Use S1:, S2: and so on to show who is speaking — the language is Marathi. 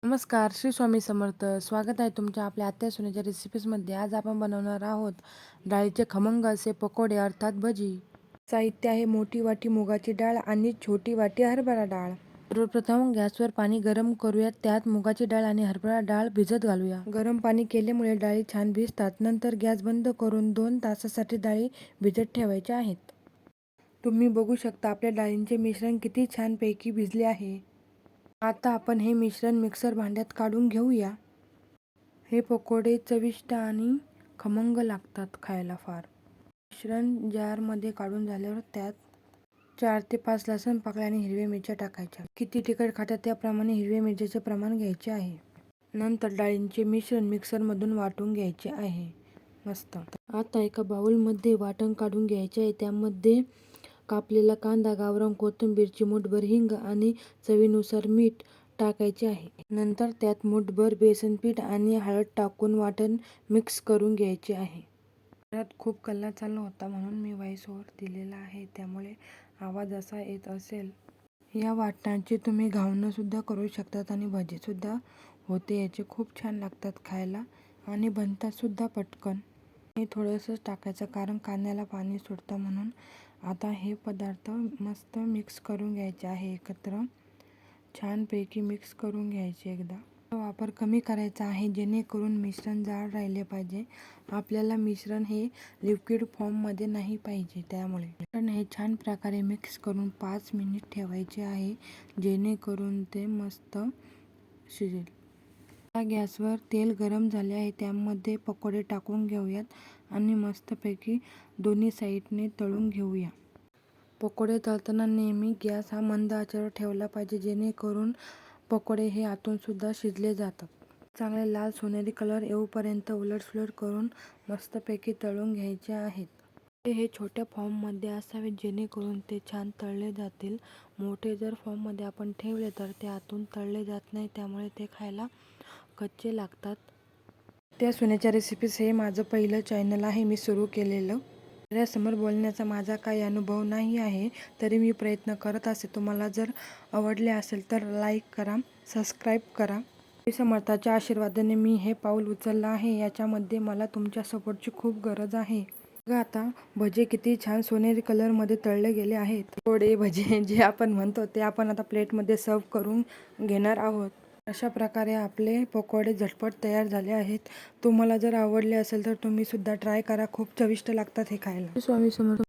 S1: नमस्कार, श्री स्वामी समर्थ. स्वागत आहे तुमच्या आपल्या आत्या सोन्याच्या रेसिपीजमध्ये. आज आपण बनवणार आहोत डाळीचे खमंग असे पकोडे अर्थात भजी. साहित्य आहे मोठी वाटी मुगाची डाळ आणि छोटी वाटी हरभरा डाळ. सर्वप्रथम गॅसवर पाणी गरम करूयात. त्यात मुगाची डाळ आणि हरभरा डाळ भिजत घालूया. गरम पाणी केल्यामुळे डाळी छान भिजतात. नंतर गॅस बंद करून 2 तासासाठी डाळी भिजत ठेवायच्या आहेत. तुम्ही बघू शकता आपल्या डाळींचे मिश्रण किती छानपैकी भिजले आहे. आता आपण हे मिश्रण मिक्सर भांड्यात काढून घेऊया. हे पकोडे चविष्ट आणि खमंग लागतात खायला फार. मिश्रण जारमध्ये काढून झाल्यावर त्यात 4 ते 5 लसूण पाकळ्या आणि हिरव्या मिरच्या टाकायच्या. किती तिखट खातात त्याप्रमाणे हिरव्या मिरच्याचे प्रमाण घ्यायचे आहे. नंतर डाळींचे मिश्रण मिक्सरमधून वाटून घ्यायचे आहे. मस्त. आता एका बाउलमध्ये वाटण काढून घ्यायचे आहे. त्यामध्ये कापलेला कांदा, गावरान कोथिंबीर, चिमूटभर हिंग आणि चवीनुसार मीठ टाकायचे आहे. नंतर त्यात मूठभर बेसन पीठ आणि हळद टाकून वाटण मिक्स करून घ्यायचे आहे. घरात खूप कल्ला चालू होता म्हणून मी व्हॉइस ओव्हर दिलेला आहे, त्यामुळे आवाज असा येत असेल. या वाटणाचे तुम्ही घावणं सुद्धा करू शकतात आणि भजीसुद्धा होते. याचे खूप छान लागतात खायला आणि बनतात सुद्धा पटकन. हे थोडंसंच टाकायचं कारण कांद्याला पाणी सुटतं म्हणून. आता हे पदार्थ मस्त मिक्स करून घ्यायचे आहे एकत्र. छानपैकी मिक्स करून घ्यायचे एकदा. वापर कमी करायचा आहे जेणेकरून मिश्रण जाड राहिले पाहिजे. आपल्याला मिश्रण हे लिक्विड फॉर्ममध्ये नाही पाहिजे, त्यामुळे मिश्रण हे छान प्रकारे मिक्स करून 5 मिनिट ठेवायचे आहे जेणेकरून ते मस्त शिजेल. आता गॅसवर तेल गरम झाले आहे. त्यामध्ये पकोडे टाकून घेऊयात आणि मस्तपैकी दोन्ही साईडने तळून घेऊया. पकोडे तळताना नेहमी गॅस हा मंद आचेवर ठेवला पाहिजे जेणेकरून पकोडे हे आतून सुद्धा शिजले जातात. चांगले लाल सोनेरी कलर येऊपर्यंत उलटसुलट करून मस्तपैकी तळून घ्यायचे आहेत. हे छोट्या फॉर्ममध्ये असावे जेणेकरून ते छान तळले जातील. मोठे जर फॉर्ममध्ये आपण ठेवले तर ते आतून तळले जात नाही, त्यामुळे ते खायला कच्चे लागतात. त्या सोन्याच्या रेसिपीज हे माझं पहिलं चॅनल आहे मी सुरू केलेलं. समोर बोलण्याचा माझा काही अनुभव नाही आहे, तरी मी प्रयत्न करत असते. तुम्हाला जर आवडले असेल तर लाईक करा, सबस्क्राईब करा. श्री समर्थाच्या आशीर्वादाने मी हे पाऊल उचललं आहे. याच्यामध्ये मला तुमच्या सपोर्टची खूप गरज आहे. बघा आता भजे किती छान सोनेरी कलरमध्ये तळले गेले आहेत. पकोडे भजे जे आपण म्हणतो ते आपण आता प्लेटमध्ये सर्व करून घेणार आहोत. अशा प्रकारे आपले पकोडे झटपट तयार झाले आहेत. तुम्हाला जर आवडले असेल तर तुम्ही सुद्धा ट्राय करा. खूप चविष्ट लागतात हे खायला. स्वामी समर्थ.